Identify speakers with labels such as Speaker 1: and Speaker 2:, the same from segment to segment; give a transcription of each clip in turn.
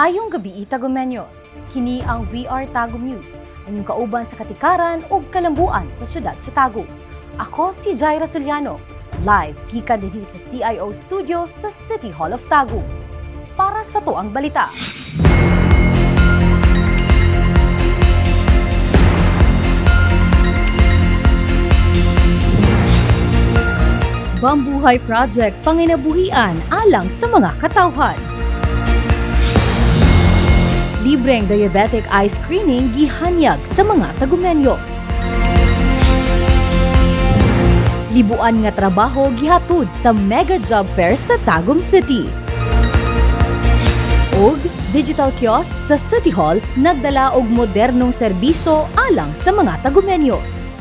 Speaker 1: Maayong gabi, Tagumeños. Kini ang We Are Tagum News, ang inyong kauban sa katikaran o kalambuan sa syudad sa Tagum. Ako si Jaira Suliano, live kika dinhi sa CIO Studio sa City Hall of Tagum. Para sa tuang balita. Bambuhay Project panginabuhian alang sa mga katawhan. Libreng diabetic eye screening gihanyag sa mga Tagumeños. Libuan nga trabaho gihatod sa mega job fair sa Tagum City. Og digital kiosk sa City Hall nagdala og modernong serbisyo alang sa mga Tagumeños.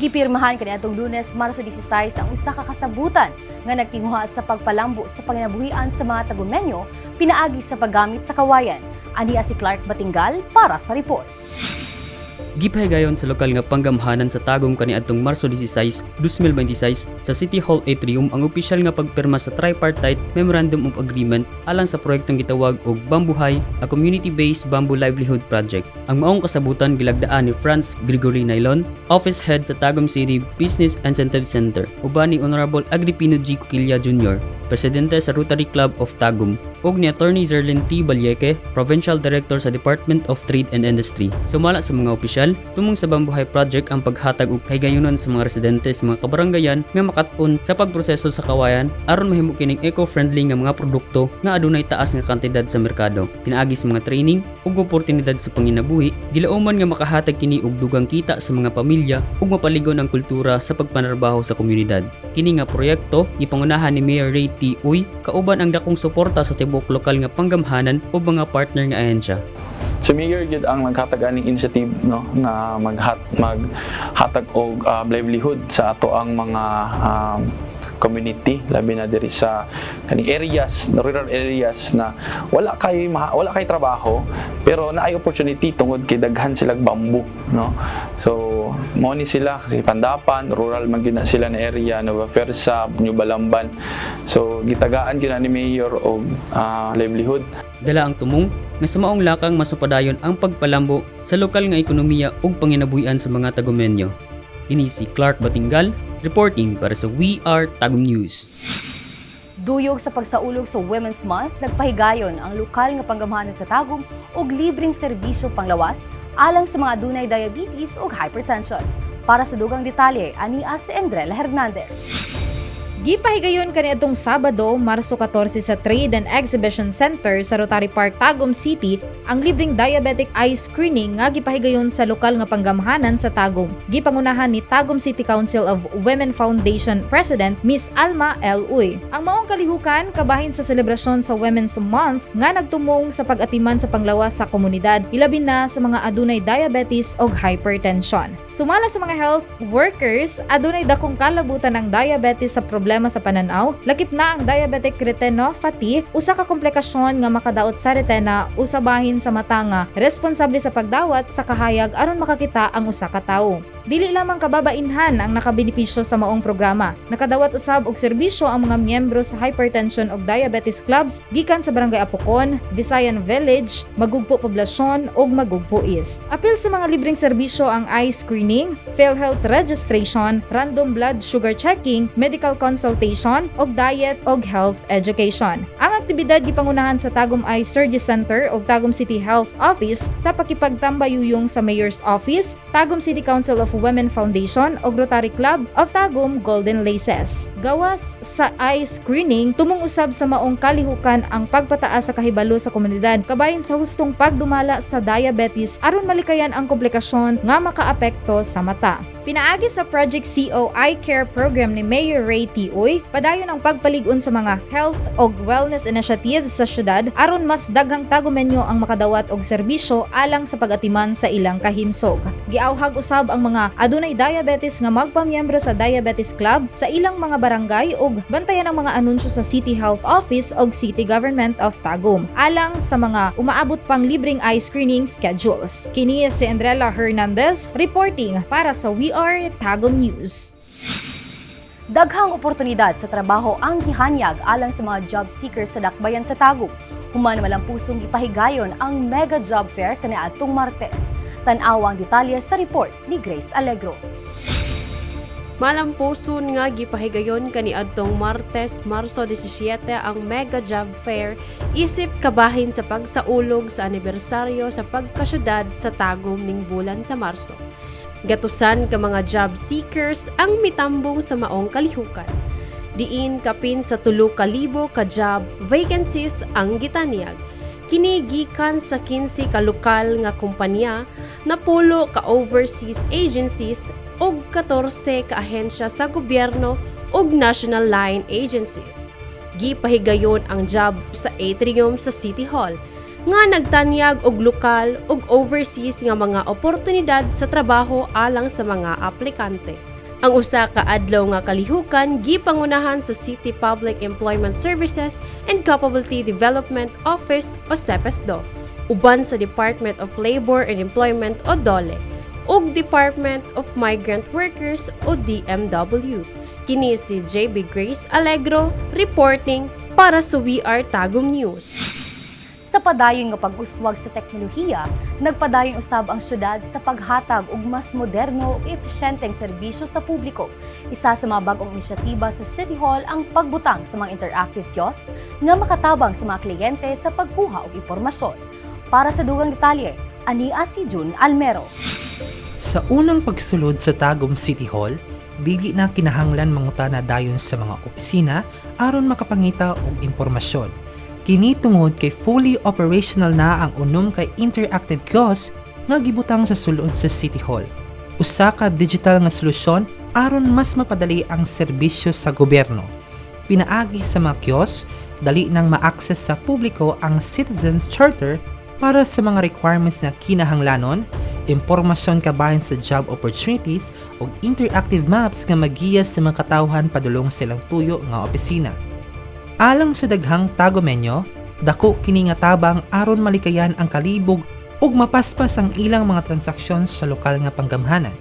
Speaker 1: Gipirmahan kaniadtong Lunes, Marso 16 ang usa ka kasabutan nga nagtinguha sa pagpalambo sa panginabuhian sa mga Tagumeño pinaagi sa paggamit sa kawayan. Ania si Clark Batingal para sa report.
Speaker 2: Gipahigayon sa lokal nga panggamhanan sa Tagum kaniadtong Marso 16, 2026 sa City Hall Atrium ang opisyal nga pagpirma sa Tripartite Memorandum of Agreement alang sa proyektong gitawag og Bambuhay, a community-based bamboo livelihood project. Ang maong kasabutan gilagdaan ni Franz Gregory Nailon, Office Head sa Tagum City Business Incentive Center, uban ni Honorable Agripino G. Coquilla Jr., Presidente sa Rotary Club of Tagum, ug ni Attorney Zerlin T. Balyeque, Provincial Director sa Department of Trade and Industry. Sumala sa mga opisyal, tumong sa Bambuhay Project ang paghatag og kahigayunan sa mga residente sa mga kabarangayan nga makat-on sa pagproseso sa kawayan aron mahimo kining eco-friendly nga mga produkto nga adunay taas nga kantidad sa merkado. Pinaagi sa mga training ug oportunidad sa panginabuhi, gilauman nga makahatag kini og dugang kita sa mga pamilya ug mapaligon ang kultura sa pagpanarbaho sa komunidad. Kini nga proyekto gipangunahan ni Mayor Ray T. Uy kauban ang dakong suporta sa tibok lokal nga panggamhanan o mga partner nga ahensya.
Speaker 3: Si Mayor gid ang naghatag aning initiative no na maghatag og livelihood sa ato ang mga community, labi na diri sa kaning areas, rural areas na wala kay trabaho pero naay opportunity tungod kay daghan silang bamboo, no. So mo ni sila kasi Pandapan, rural man gyud na sila na area, Nueva Versa, New Balamban. So gitagaan gyud ni Mayor og livelihood.
Speaker 2: Dala ang tumong nga sa maong lakang masupadayon ang pagpalambo sa lokal nga ekonomiya ug panginabuhian sa mga Tagumeño. Kini si Clark Batingal, reporting para sa We Are Tagum News.
Speaker 1: Duyog sa pagsaulog sa Women's Month, nagpahigayon ang lokal nga panggamhanan sa Tagum og libreng serbisyo panglawas alang sa mga adunay diabetes ug hypertension. Para sa dugang detalye, ania si Andrela Hernandez.
Speaker 4: Gipahigayon kaniadtong Sabado, Marso 14 sa Trade and Exhibition Center sa Rotary Park, Tagum City, ang libreng diabetic eye screening nga gipahigayon sa lokal nga panggamhanan sa Tagum. Gipangunahan ni Tagum City Council of Women Foundation President Miss Alma L. Uy. Ang maong kalihukan kabahin sa selebrasyon sa Women's Month nga nagtumong sa pag-atiman sa panglawas sa komunidad, ilabin na sa mga adunay diabetes o hypertension. Sumala sa mga health workers, adunay dakong kalabutan ang diabetes sa problema sa pananaw, lakip na ang diabetic retinopathy, usa ka komplikasyon nga makadaot sa retena usabahin sa mata nga responsable sa pagdawat sa kahayag aron makakita ang usa ka tawo. Dili lamang kababainhan ang nakabenepisyo sa maong programa. Nakadawat usab og serbisyo ang mga miyembro sa hypertension ug diabetes clubs gikan sa Barangay Apocon, Visayan Village, Magugpo Poblasyon ug Magugpo East. Apil sa mga libreng serbisyo ang eye screening, PhilHealth registration, random blood sugar checking, medical consultation ug diet ug health education. Ang aktibidad gipangunahan sa Tagum Eye Surgery Center ug Tagum City Health Office sa pakipagtambayuyong sa Mayor's Office, Tagum City Council of Women Foundation ug Rotary Club of Tagum Golden Laces. Gawas sa eye screening, tumong usab sa maong kalihukan ang pagpataas sa kahibalo sa komunidad kabahin sa hustong pagdumala sa diabetes aron malikayan ang komplikasyon nga makaapekto sa mata. Pinaagi sa Project CO Eye Care Program ni Mayor Ray T. Uy, padayon ang pagpalig-on sa mga health o wellness initiatives sa syudad aron mas daghang Tagumeño ang makadawat og serbisyo alang sa pag-atiman sa ilang kahimsog. Giauhag usab ang mga adunay diabetes nga magpamiyembro sa Diabetes Club sa ilang mga barangay ug bantayan ang mga anunsyo sa City Health Office ug City Government of Tagum alang sa mga umaabot pang libreng eye screening schedules. Kini si Andrella Hernandez reporting para sa We Are Tagum News.
Speaker 1: Daghang oportunidad sa trabaho ang gihanyag alang sa mga job seekers sa dakbayan sa Tagum. Human malampusong ipahigayon ang mega job fair kaniadtong Martes. Tan-aw ang detalye sa report ni Grace Alegro.
Speaker 5: Malampuson nga gipahigayon kaniadtong Martes, Marso 17 ang Mega Job Fair isip kabahin sa pagsaulog sa anibersaryo sa pagkasyudad sa Tagum ning bulan sa Marso. Gatusan ka mga job seekers ang mitambong sa maong kalihukan. Diin kapin sa 3,000 ka job vacancies ang gitanyag. Kini gikan sa 15 ka lokal nga kumpanya, napulo ka overseas agencies ug 14 ka ahensya sa gobyerno ug national line agencies. Gipahigayon ang job sa atrium sa City Hall nga nagtanyag og lokal ug overseas nga mga oportunidad sa trabaho alang sa mga aplikante. Ang usa ka adlaw nga kalihukan gipangunahan sa City Public Employment Services and Capability Development Office o CEPESDO, uban sa Department of Labor and Employment o DOLE, ug Department of Migrant Workers o DMW. Kini si JB Grace Alegro reporting para sa We Are Tagum News.
Speaker 1: Sa padayon nga pag-uswag sa teknolohiya, nagpadayon usab ang syudad sa paghatag og mas moderno ug epesyenteng serbisyo sa publiko. Isa sa mga bag-ong inisyatiba sa City Hall ang pagbutang sa mga interactive kiosk nga makatabang sa mga kliyente sa pagkuha og impormasyon. Para sa dugang detalye, ania si June Almero.
Speaker 6: Sa unang pagsulod sa Tagum City Hall, dili na kinahanglan mangutana dayon sa mga opisina aron makapangita og impormasyon. Kini tungod kay fully operational na ang unom kay interactive kiosk nga gibutang sa sulod sa City Hall. Usa ka digital nga solusyon aron mas mapadali ang serbisyo sa gobyerno. Pinaagi sa mga kiosk, dali nang ma-access sa publiko ang Citizens Charter para sa mga requirements na kinahanglanon, impormasyon kabahin sa job opportunities ug interactive maps nga magiya sa mga katawhan padulong silang tuyo nga opisina. Alang sa daghang Tagumenyo, dako kini nga tabang aron malikayan ang kalibog ug mapaspas ang ilang mga transaksyon sa lokal nga panggamhanan.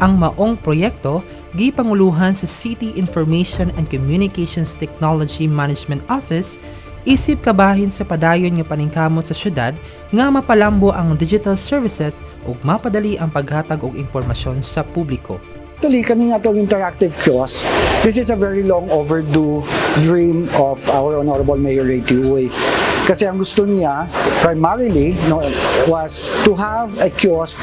Speaker 6: Ang maong proyekto gipanguluhan sa City Information and Communications Technology Management Office isip kabahin sa padayon nga paningkamot sa syudad nga mapalambo ang digital services ug mapadali ang paghatag og impormasyon sa publiko.
Speaker 7: Actually, kani nga itong interactive kiosk, this is a very long overdue dream of our Honorable Mayor Ray Tiuy. Kasi ang gusto niya, primarily, was to have a kiosk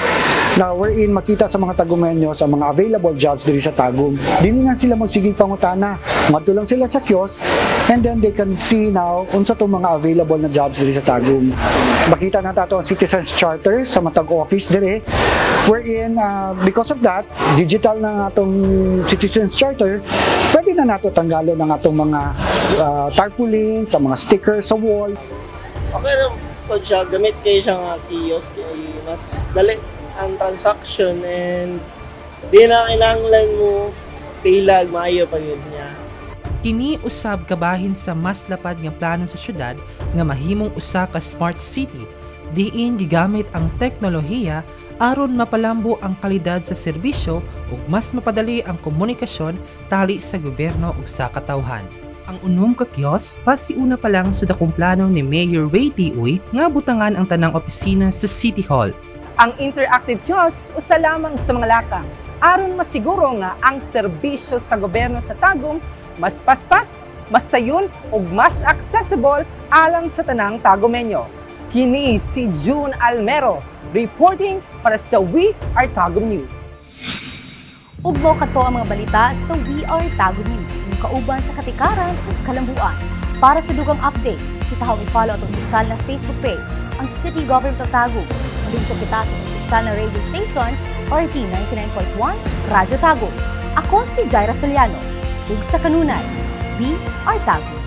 Speaker 7: na wherein makita sa mga Tagumenyo sa mga available jobs diri sa Tagum. Dili na sila magsigig pangutana. Madto lang sila sa kiosk and then they can see now unsa tong mga available na jobs diri sa Tagum. Makita na tato ang Citizens Charter sa matag office diri wherein because of that, digital na nga itong Citizens Charter, pwede na nato tanggalon ang atong mga tarpaulins, sa mga stickers sa wall.
Speaker 8: Okay rin po siya, gamit kayo siya nga kiosk, mas dali ang transaction and di na kailangan mo pilag, maayo pa yun niya.
Speaker 6: Kini usab kabahin sa mas lapad nga plano sa syudad nga mahimong usa ka smart city, diin gigamit ang teknolohiya aron mapalambo ang kalidad sa serbisyo ug mas mapadali ang komunikasyon tali sa gobyerno ug sa katawhan. Ang unom ka kiosk pasiuna pa lang sa dakong plano ni Mayor Ray Tiuy nga butangan ang tanang opisina sa City Hall.
Speaker 9: Ang interactive kiosk usa lamang sa mga lakang aron masiguro nga ang serbisyo sa gobyerno sa Tagum mas paspas, mas sayon ug mas accessible alang sa tanang Tagumenyo. Kini si June Almero reporting para sa We Are Tagum News.
Speaker 1: Ug mao kadto ang mga balita sa We Are Tagum News, ang kauban sa katikaran ug kalambuan. Para sa dugang updates, bisitahon i-follow ang opisyal na Facebook page, ang City Government of Tagum. Mabigsog kita sa opisyal na radio station, RT 99.1, Radyo Tagum. Ako si Jaira Soliano. Ug sa kanunay, We Are Tagum.